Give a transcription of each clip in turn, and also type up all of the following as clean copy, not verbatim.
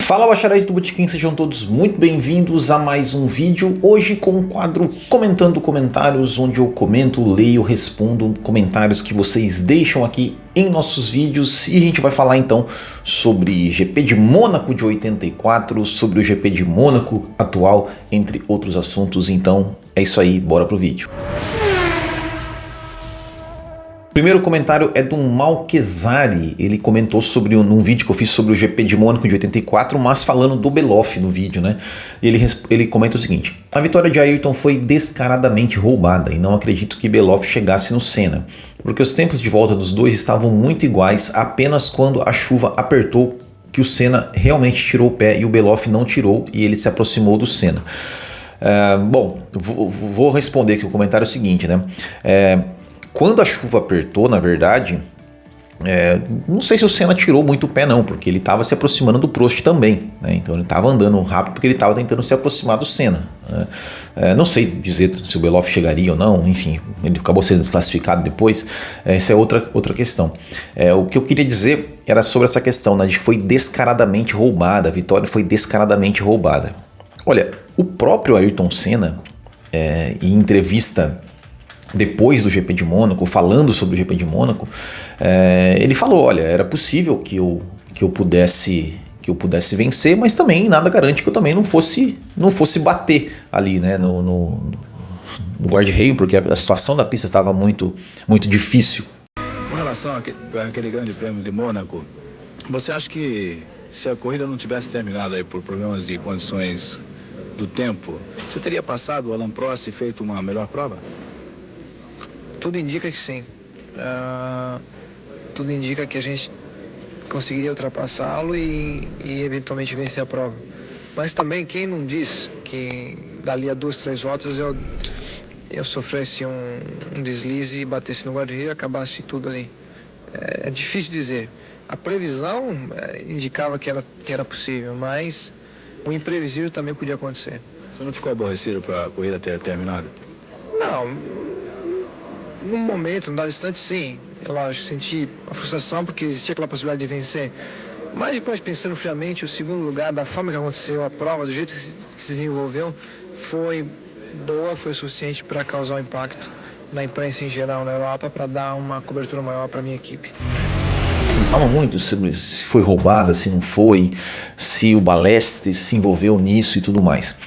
Fala, bacharéis do Botequim, sejam todos muito bem-vindos a mais um vídeo. Hoje com o quadro Comentando Comentários, onde eu comento, leio, respondo comentários que vocês deixam aqui em nossos vídeos. E a gente vai falar então sobre GP de Mônaco de 84, sobre o GP de Mônaco atual, entre outros assuntos. Então é isso aí, bora pro vídeo. Primeiro comentário é do Malquezari. Ele comentou num vídeo que eu fiz sobre o GP de Mônaco de 84, mas falando do Beloff no vídeo, né? Ele comenta o seguinte: a vitória de Ayrton foi descaradamente roubada e não acredito que Beloff chegasse no Senna, porque os tempos de volta dos dois estavam muito iguais, apenas quando a chuva apertou que o Senna realmente tirou o pé e o Beloff não tirou e ele se aproximou do Senna. Bom, vou responder aqui o comentário seguinte, né? Quando a chuva apertou, na verdade, não sei se o Senna tirou muito o pé não, porque ele estava se aproximando do Prost também, né? Então ele estava andando rápido porque ele estava tentando se aproximar do Senna, né? Não sei dizer se o Beloff chegaria ou não, enfim, ele acabou sendo desclassificado depois, essa é outra questão. O que eu queria dizer era sobre essa questão, né, de que foi descaradamente roubada, a vitória foi descaradamente roubada. Olha, o próprio Ayrton Senna, em entrevista depois do GP de Mônaco, falando sobre o GP de Mônaco, ele falou: olha, era possível que eu pudesse vencer, mas também nada garante que eu também não fosse bater ali, né, no guarda-reio, porque a situação da pista estava muito difícil. Com relação àquele grande prêmio de Mônaco, você acha que se a corrida não tivesse terminado aí por problemas de condições do tempo, você teria passado o Alain Prost e feito uma melhor prova? Tudo indica que sim. Tudo indica que a gente conseguiria ultrapassá-lo e eventualmente vencer a prova. Mas também, quem não diz que dali a 2, 3 voltas eu sofresse um deslize e batesse no guarda-reio e acabasse tudo ali? É difícil dizer. A previsão indicava que era possível, mas o imprevisível também podia acontecer. Você não ficou aborrecido para a corrida ter terminado? Não. Num momento, num instante, sim. Eu senti a frustração porque existia aquela possibilidade de vencer. Mas depois, pensando friamente, o segundo lugar, da forma que aconteceu a prova, do jeito que se desenvolveu, foi boa, foi suficiente para causar um impacto na imprensa em geral na Europa, para dar uma cobertura maior para a minha equipe. Assim, falam muito sobre se foi roubada, se não foi, se o Balestre se envolveu nisso e tudo mais.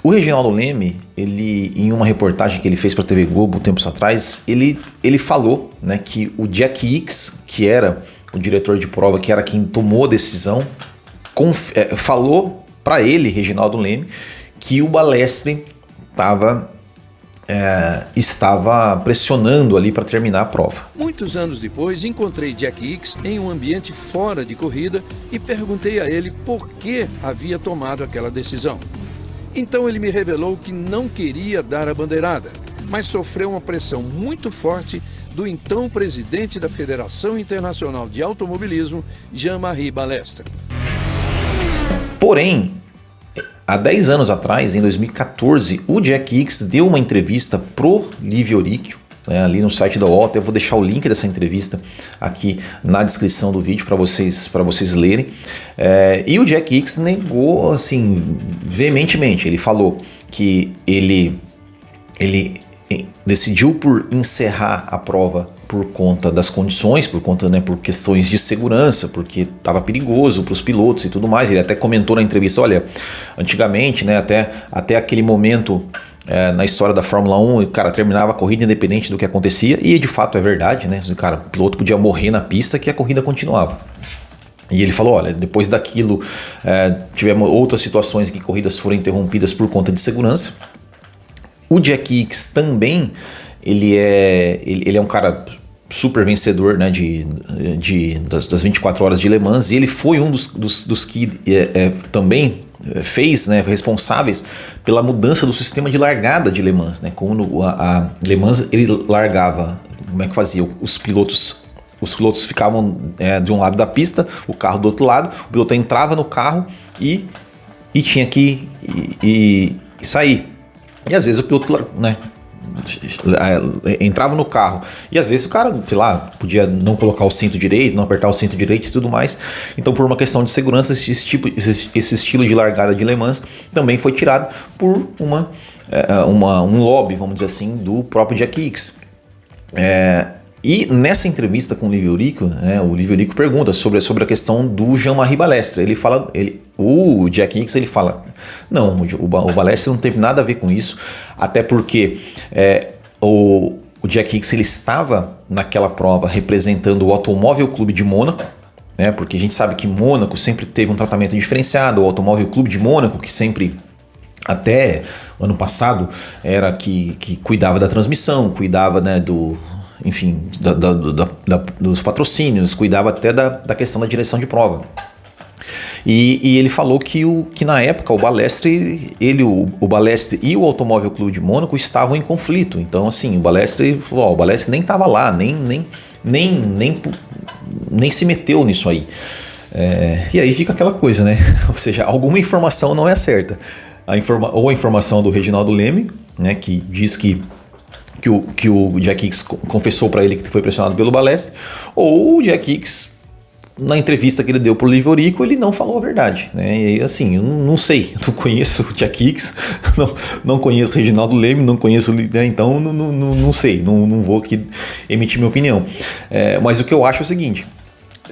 O Reginaldo Leme, ele, em uma reportagem que ele fez para a TV Globo tempos atrás, ele falou, né, que o Jack Ickx, que era o diretor de prova, que era quem tomou a decisão, falou para ele, Reginaldo Leme, que o Balestre estava pressionando ali para terminar a prova. Muitos anos depois, encontrei Jack Ickx em um ambiente fora de corrida e perguntei a ele por que havia tomado aquela decisão. Então ele me revelou que não queria dar a bandeirada, mas sofreu uma pressão muito forte do então presidente da Federação Internacional de Automobilismo, Jean-Marie Balestre. Porém, há 10 anos atrás, em 2014, o Jack Ickx deu uma entrevista pro Livio Oricchio, ali no site da Volta. Eu vou deixar o link dessa entrevista aqui na descrição do vídeo para vocês lerem. E o Jack Ickx negou assim veementemente. Ele falou que ele decidiu por encerrar a prova por conta das condições, por questões de segurança, porque estava perigoso para os pilotos e tudo mais. Ele até comentou na entrevista: olha, antigamente, né, até aquele momento na história da Fórmula 1, o cara terminava a corrida independente do que acontecia, e de fato é verdade, né? O piloto podia morrer na pista que a corrida continuava. E ele falou: olha, depois daquilo tivemos outras situações em que corridas foram interrompidas por conta de segurança. O Jack Ickx também, ele é um cara super vencedor, né, das 24 horas de Le Mans, e ele foi um dos que também fez, né, responsáveis pela mudança do sistema de largada de Le Mans, né? Como a Le Mans, ele largava, como é que fazia? Os pilotos ficavam de um lado da pista, o carro do outro lado, o piloto entrava no carro e tinha que sair. E às vezes o piloto, né, entrava no carro e às vezes o cara, sei lá, podia não colocar o cinto direito, não apertar o cinto direito e tudo mais. Então, por uma questão de segurança, esse estilo de largada de Le Mans também foi tirado por um lobby, vamos dizer assim, do próprio Jack Hicks. E nessa entrevista com o Livio Rico, né, o Livio Rico pergunta sobre a questão do Jean-Marie Balestre. O Jack Hicks ele fala, não, o Balestre não teve nada a ver com isso, até porque o Jack Hicks ele estava naquela prova representando o Automóvel Clube de Mônaco, né, porque a gente sabe que Mônaco sempre teve um tratamento diferenciado, o Automóvel Clube de Mônaco, que sempre, até ano passado, era que cuidava da transmissão, cuidava, né, enfim, dos patrocínios, cuidava até da questão da direção de prova. E ele falou que na época o Balestre e o Automóvel Clube de Mônaco estavam em conflito. Então, assim, o Balestre falou, o Balestre nem estava lá, nem se meteu nisso aí. E aí fica aquela coisa, né? Ou seja, alguma informação não é certa. Ou a informação do Reginaldo Leme, né, que diz que o Jack Hicks confessou para ele que foi pressionado pelo Balestre, ou o Jack Hicks, na entrevista que ele deu pro Livio Rico, ele não falou a verdade, né? E assim, eu não sei, eu não conheço o Jack Hicks, não conheço o Reginaldo Leme, não conheço, né? Então não sei, não vou aqui emitir minha opinião. Mas o que eu acho é o seguinte,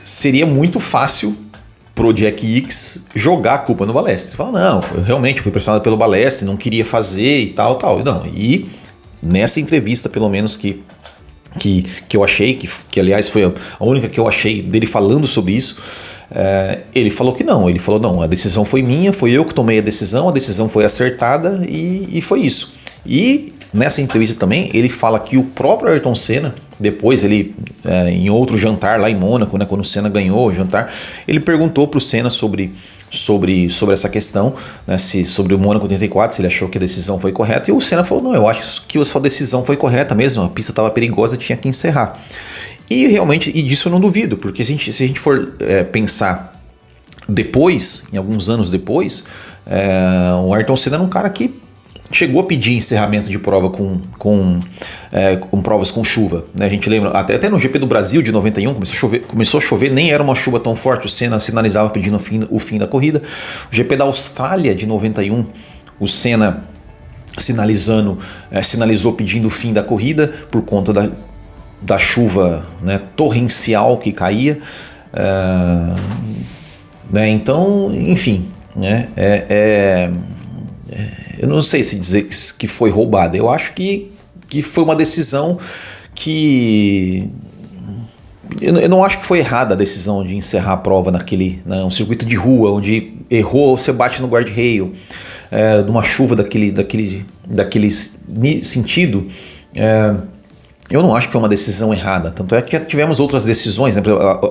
seria muito fácil pro Jack Hicks jogar a culpa no Balestre. Falar, não, realmente fui pressionado pelo Balestre, não queria fazer e tal. Não, e nessa entrevista, pelo menos que eu achei, que aliás foi a única que eu achei dele falando sobre isso, ele falou que não. Ele falou, não, a decisão foi minha, foi eu que tomei a decisão foi acertada e foi isso. E nessa entrevista também, ele fala que o próprio Ayrton Senna, depois ele, em outro jantar lá em Mônaco, né, quando o Senna ganhou o jantar, ele perguntou para o Senna sobre essa questão, né, sobre o Mônaco 84, se ele achou que a decisão foi correta, e o Senna falou, não, eu acho que a sua decisão foi correta mesmo, a pista estava perigosa, tinha que encerrar. E realmente, disso eu não duvido, porque se a gente for pensar depois, em alguns anos depois, o Ayrton Senna era um cara que chegou a pedir encerramento de prova com provas com chuva, né? A gente lembra, até no GP do Brasil de 91 começou a chover, nem era uma chuva tão forte, o Senna sinalizava pedindo o fim da corrida. O GP da Austrália de 91, o Senna sinalizou pedindo o fim da corrida por conta da chuva, né, torrencial que caía, né? Então, enfim, né, eu não sei se dizer que foi roubada. Eu acho que foi uma decisão que... Eu não acho que foi errada a decisão de encerrar a prova um circuito de rua, onde errou, você bate no guarda-reio, numa chuva daquele sentido. Eu não acho que foi uma decisão errada. Tanto é que tivemos outras decisões, né?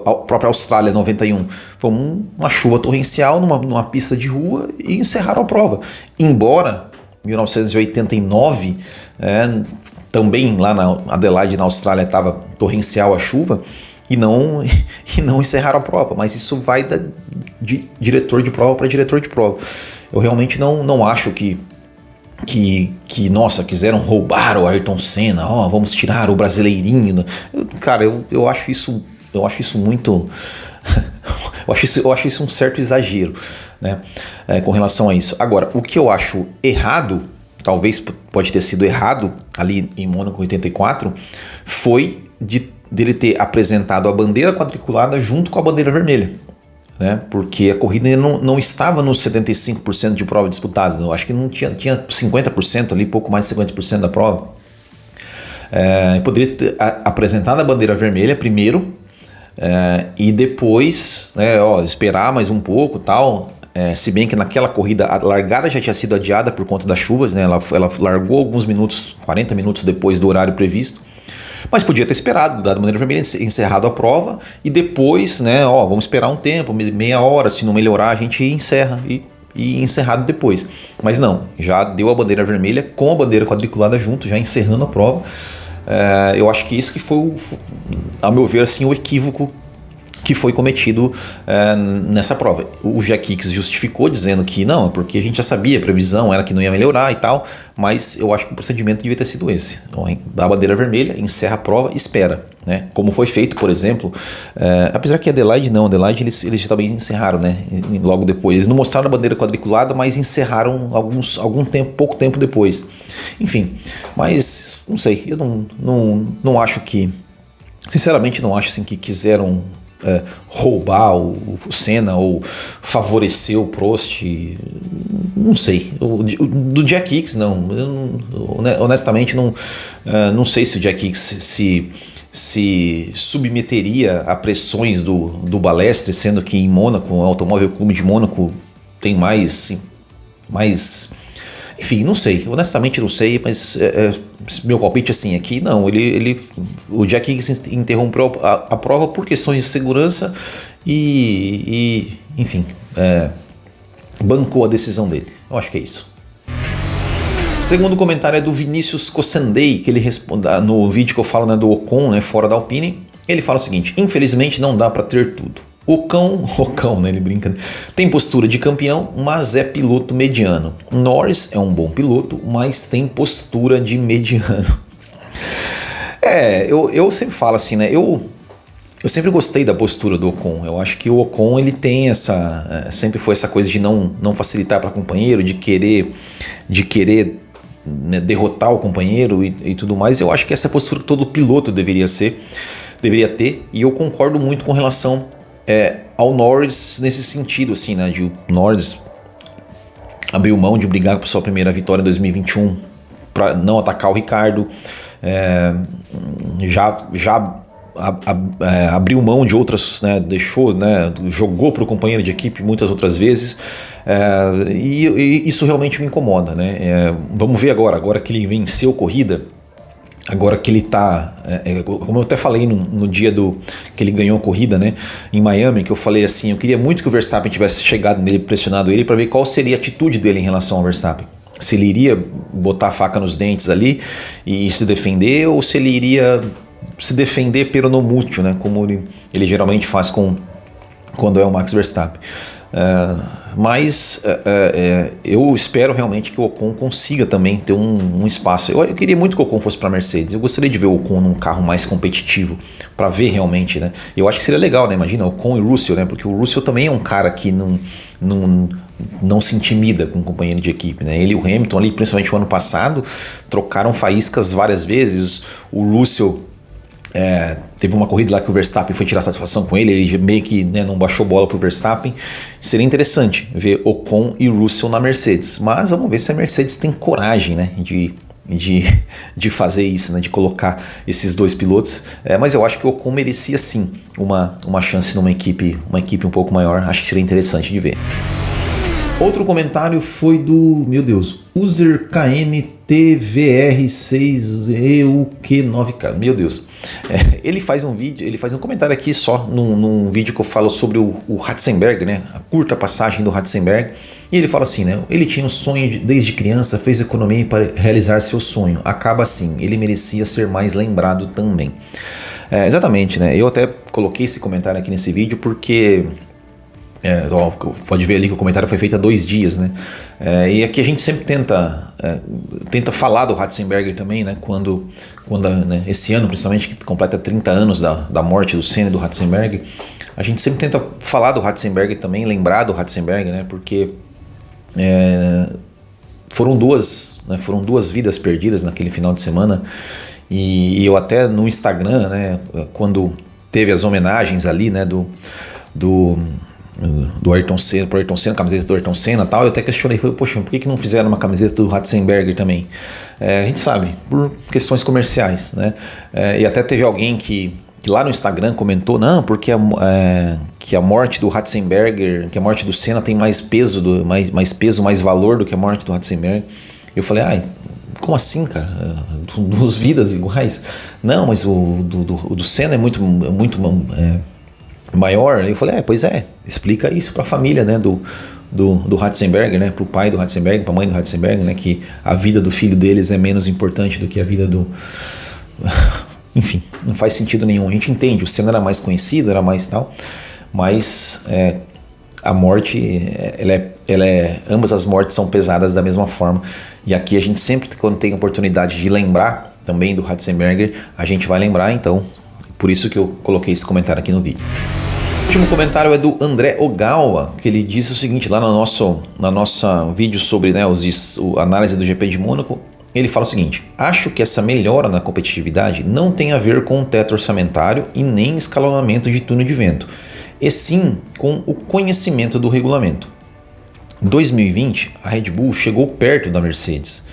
A própria Austrália 91 foi uma chuva torrencial numa pista de rua e encerraram a prova. Embora em 1989, também lá na Adelaide, na Austrália, estava torrencial a chuva e não encerraram a prova. Mas isso vai de diretor de prova para diretor de prova. Eu realmente não acho que nossa, quiseram roubar o Ayrton Senna, vamos tirar o brasileirinho. Cara, eu acho isso muito... eu acho isso um certo exagero, né, com relação a isso. Agora, o que eu acho errado, talvez pode ter sido errado ali em Mônaco 84, foi dele ter apresentado a bandeira quadriculada junto com a bandeira vermelha. Né, porque a corrida não estava nos 75% de prova disputada. Eu acho que não tinha 50% ali, pouco mais de 50% da prova. Poderia ter apresentado a bandeira vermelha primeiro, e depois, né, esperar mais um pouco, tal. Se bem que naquela corrida a largada já tinha sido adiada por conta das chuvas, né, ela largou alguns minutos, 40 minutos depois do horário previsto. Mas podia ter esperado, dado a bandeira vermelha, encerrado a prova e depois, né, vamos esperar um tempo, meia hora, se não melhorar a gente encerra e encerrado depois. Mas não, já deu a bandeira vermelha com a bandeira quadriculada junto, já encerrando a prova. Eu acho que isso que foi, a meu ver, assim, o equívoco que foi cometido nessa prova. O Jack Hicks justificou dizendo que não, porque a gente já sabia, a previsão era que não ia melhorar e tal, mas eu acho que o procedimento devia ter sido esse. Então, dá a bandeira vermelha, encerra a prova, espera, né? Como foi feito, por exemplo, apesar que Adelaide eles também encerraram, né? Logo depois. Eles não mostraram a bandeira quadriculada, mas encerraram pouco tempo depois. Enfim, mas não sei, eu não acho que, sinceramente não acho assim que quiseram roubar o Senna ou favorecer o Prost, não sei. Do Jack Hicks não, honestamente não sei se o Jack Hicks se submeteria a pressões do Balestre, sendo que em Mônaco, o Automóvel Clube de Mônaco tem mais, enfim, não sei, honestamente não sei, mas meu palpite assim aqui, não, o Jack Hicks interrompeu a prova por questões de segurança e enfim, bancou a decisão dele. Eu acho que é isso. Segundo comentário é do Vinícius Cossandei, que ele responde no vídeo que eu falo, né, do Ocon, né, fora da Alpine. Ele fala o seguinte: infelizmente não dá para ter tudo. Ocon, né, ele brinca, né? Tem postura de campeão, mas é piloto mediano. Norris é um bom piloto, mas tem postura de mediano. Eu sempre falo assim, né? Eu sempre gostei da postura do Ocon. Eu acho que o Ocon ele tem sempre foi essa coisa de não facilitar para companheiro, de querer né, derrotar o companheiro e tudo mais. Eu acho que essa postura que todo piloto deveria ter, e eu concordo muito com relação ao Norris nesse sentido, assim, né, de o Norris abriu mão de brigar por sua primeira vitória em 2021 para não atacar o Ricardo, abriu mão de outras, né, jogou para o companheiro de equipe muitas outras vezes, e isso realmente me incomoda, né? Vamos ver agora que ele venceu corrida. Agora que ele está, como eu até falei no dia que ele ganhou a corrida, né, em Miami, que eu falei assim, eu queria muito que o Verstappen tivesse chegado nele, pressionado ele, para ver qual seria a atitude dele em relação ao Verstappen. Se ele iria botar a faca nos dentes ali e se defender, ou se ele iria se defender pelo no mútuo, né, como ele geralmente faz quando é o Max Verstappen. Mas eu espero realmente que o Ocon consiga também ter um espaço. Eu queria muito que o Ocon fosse para a Mercedes. Eu gostaria de ver o Ocon num carro mais competitivo, para ver realmente, né? Eu acho que seria legal, né? Imagina Ocon e Russell, né? Porque o Russell também é um cara que não se intimida com um companheiro de equipe, né? Ele e o Hamilton ali, principalmente o ano passado, trocaram faíscas várias vezes. O Russell teve uma corrida lá que o Verstappen foi tirar satisfação com ele meio que, né, não baixou bola pro Verstappen. Seria interessante ver Ocon e Russell na Mercedes, mas vamos ver se a Mercedes tem coragem, né, de fazer isso, né, de colocar esses dois pilotos. Mas eu acho que o Ocon merecia sim uma chance numa equipe um pouco maior. Acho que seria interessante de ver. Outro comentário foi do, meu Deus, user KNTVR6EUQ9K, meu Deus. Ele faz um comentário aqui só num vídeo que eu falo sobre o Ratzenberger, né? A curta passagem do Ratzenberger. E ele fala assim, né? Ele tinha um sonho desde criança, fez economia para realizar seu sonho. Acaba assim, ele merecia ser mais lembrado também. Exatamente, né? Eu até coloquei esse comentário aqui nesse vídeo porque... pode ver ali que o comentário foi feito há 2 dias, né? E aqui a gente sempre tenta falar do Ratzenberger também, né? Quando né, esse ano, principalmente, que completa 30 anos da morte do Senna e do Ratzenberger, a gente sempre tenta falar do Ratzenberger também, lembrar do Ratzenberger, né? Porque foram duas vidas perdidas naquele final de semana, e eu até no Instagram, né? Quando teve as homenagens ali, né? Do Ayrton Senna, pro Ayrton Senna, camiseta do Ayrton Senna e tal, eu até questionei, falei, poxa, por que não fizeram uma camiseta do Ratzenberger também? A gente sabe, por questões comerciais, né? E até teve alguém que lá no Instagram comentou, não, porque que a morte do Ratzenberger, que a morte do Senna tem mais peso, mais valor do que a morte do Ratzenberger. Eu falei, como assim, cara? 2 vidas iguais? Não, mas o do Senna é muito maior. Eu falei, pois explica isso para a família, né, do Ratzenberger, né, para o pai do Ratzenberger, para a mãe do Ratzenberger, né, que a vida do filho deles é menos importante do que a vida enfim, não faz sentido nenhum. A gente entende, o Senna era mais conhecido, era mais tal, mas a morte, ambas as mortes são pesadas da mesma forma. E aqui a gente sempre, quando tem oportunidade de lembrar também do Ratzenberger, a gente vai lembrar, então, por isso que eu coloquei esse comentário aqui no vídeo. O último comentário é do André Ogawa, que ele disse o seguinte, lá no nosso vídeo sobre a análise do GP de Mônaco. Ele fala o seguinte: acho que essa melhora na competitividade não tem a ver com o teto orçamentário e nem escalonamento de túnel de vento, e sim com o conhecimento do regulamento. Em 2020, a Red Bull chegou perto da Mercedes.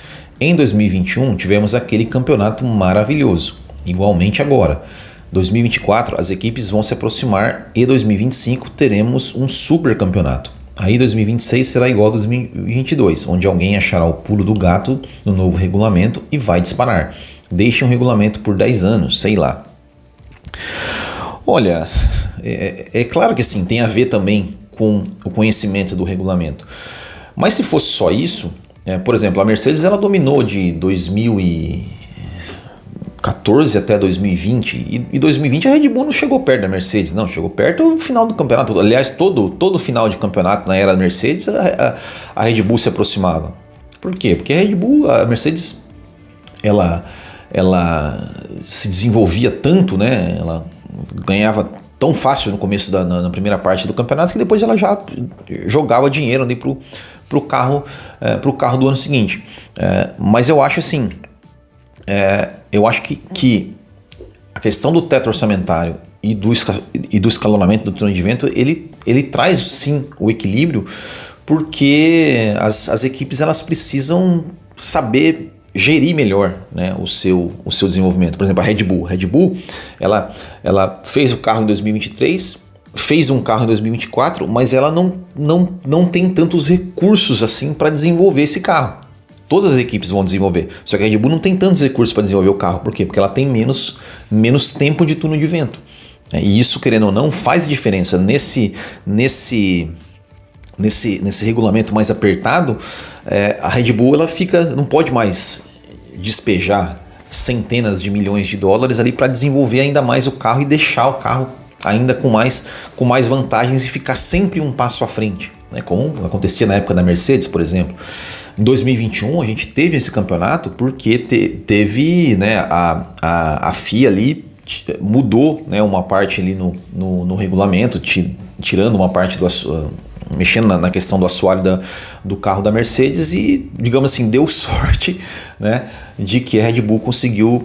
Em 2021, tivemos aquele campeonato maravilhoso. Igualmente agora. 2024, as equipes vão se aproximar e 2025 teremos um super campeonato. Aí 2026 será igual a 2022, onde alguém achará o pulo do gato no novo regulamento e vai disparar. Deixe um regulamento por 10 anos, sei lá. Olha, é claro que sim, tem a ver também com o conhecimento do regulamento. Mas se fosse só isso, por exemplo, a Mercedes ela dominou de 2014 até 2020, e 2020 a Red Bull não chegou perto da Mercedes, não, chegou perto no final do campeonato. Aliás, todo final de campeonato na era da Mercedes, a Red Bull se aproximava. Por quê? Porque a Mercedes, ela se desenvolvia tanto, né? Ela ganhava tão fácil no começo na primeira parte do campeonato, que depois ela já jogava dinheiro ali pro carro do ano seguinte. Mas eu acho assim, eu acho que a questão do teto orçamentário e do escalonamento do túnel de vento, ele traz sim o equilíbrio, porque as equipes elas precisam saber gerir melhor, né, o seu desenvolvimento. Por exemplo, a Red Bull ela fez o carro em 2023, fez um carro em 2024, mas ela não tem tantos recursos assim para desenvolver esse carro. Todas as equipes vão desenvolver, só que a Red Bull não tem tantos recursos para desenvolver o carro. Por quê? Porque ela tem menos tempo de túnel de vento. E isso, querendo ou não, faz diferença. Nesse regulamento mais apertado, a Red Bull ela não pode mais despejar centenas de milhões de dólares ali para desenvolver ainda mais o carro e deixar o carro ainda com mais vantagens e ficar sempre um passo à frente, né? Como acontecia na época da Mercedes, por exemplo. Em 2021 a gente teve esse campeonato porque teve, né, a FIA ali mudou, né, uma parte ali no regulamento, tirando uma parte mexendo na questão do assoalho do carro da Mercedes e, digamos assim, deu sorte, né, de que a Red Bull conseguiu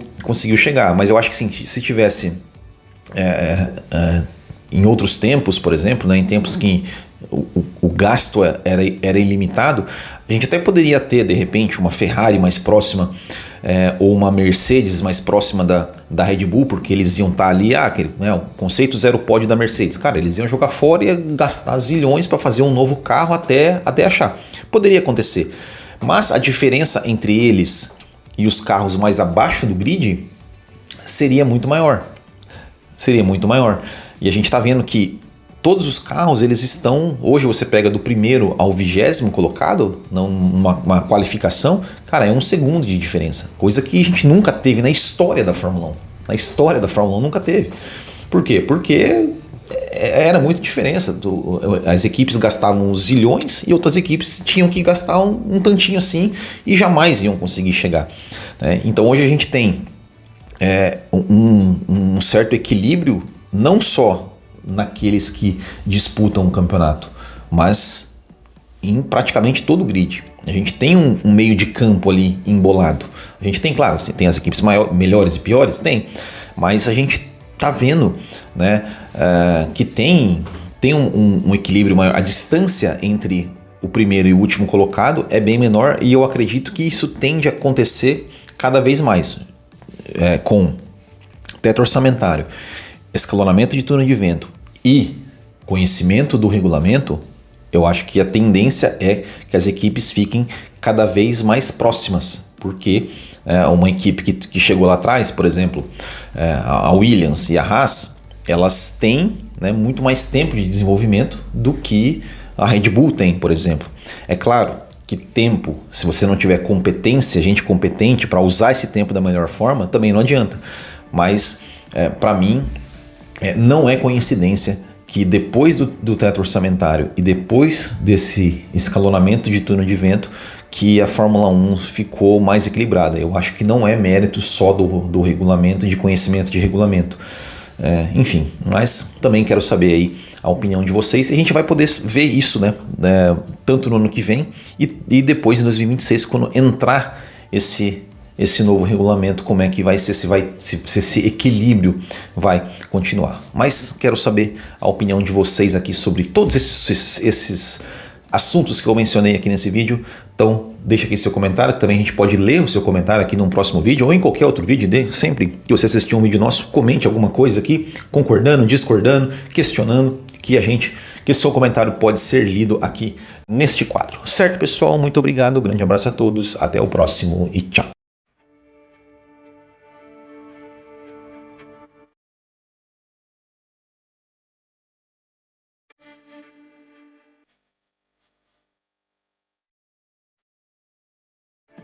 chegar. Mas eu acho que sim, se tivesse em outros tempos, por exemplo, né, em tempos que o gasto era ilimitado, a gente até poderia ter, de repente, uma Ferrari mais próxima ou uma Mercedes mais próxima da Red Bull, porque eles iam estar ali, o conceito zero pódio da Mercedes. Cara, eles iam jogar fora e gastar zilhões para fazer um novo carro até achar. Poderia acontecer. Mas a diferença entre eles e os carros mais abaixo do grid seria muito maior. E a gente está vendo que todos os carros, eles estão... Hoje você pega do primeiro ao 20º colocado, numa qualificação, cara, é 1 segundo de diferença. Coisa que a gente nunca teve na história da Fórmula 1. Na história da Fórmula 1 nunca teve. Por quê? Porque era muita diferença. As equipes gastavam zilhões e outras equipes tinham que gastar um tantinho assim e jamais iam conseguir chegar. Então hoje a gente tem um certo equilíbrio, não só naqueles que disputam o campeonato, mas em praticamente todo o grid. A gente tem um meio de campo ali embolado. A gente tem, claro, tem as equipes melhores e piores, mas a gente está vendo, né, que tem um equilíbrio maior. A distância entre o primeiro e o último colocado é bem menor, e eu acredito que isso tende a acontecer cada vez mais com teto orçamentário, escalonamento de túnel de vento e conhecimento do regulamento. Eu acho que a tendência é que as equipes fiquem cada vez mais próximas, porque uma equipe que chegou lá atrás, por exemplo, a Williams e a Haas, elas têm, né, muito mais tempo de desenvolvimento do que a Red Bull tem, por exemplo. É claro que tempo, se você não tiver competência, gente competente para usar esse tempo da melhor forma, também não adianta. mas para mim não é coincidência que depois do teto orçamentário e depois desse escalonamento de turno de vento, que a Fórmula 1 ficou mais equilibrada. Eu acho que não é mérito só do regulamento, de conhecimento de regulamento. Enfim, mas também quero saber aí a opinião de vocês. E a gente vai poder ver isso, né? Tanto no ano que vem e depois em 2026, quando entrar esse novo regulamento, como é que vai ser, se esse equilíbrio vai continuar. Mas quero saber a opinião de vocês aqui sobre todos esses assuntos que eu mencionei aqui nesse vídeo. Então deixa aqui seu comentário, que também a gente pode ler o seu comentário aqui num próximo vídeo ou em qualquer outro vídeo. Sempre que você assistir um vídeo nosso, comente alguma coisa aqui, concordando, discordando, questionando, que seu comentário pode ser lido aqui neste quadro. Certo, pessoal? Muito obrigado, grande abraço a todos, até o próximo e tchau.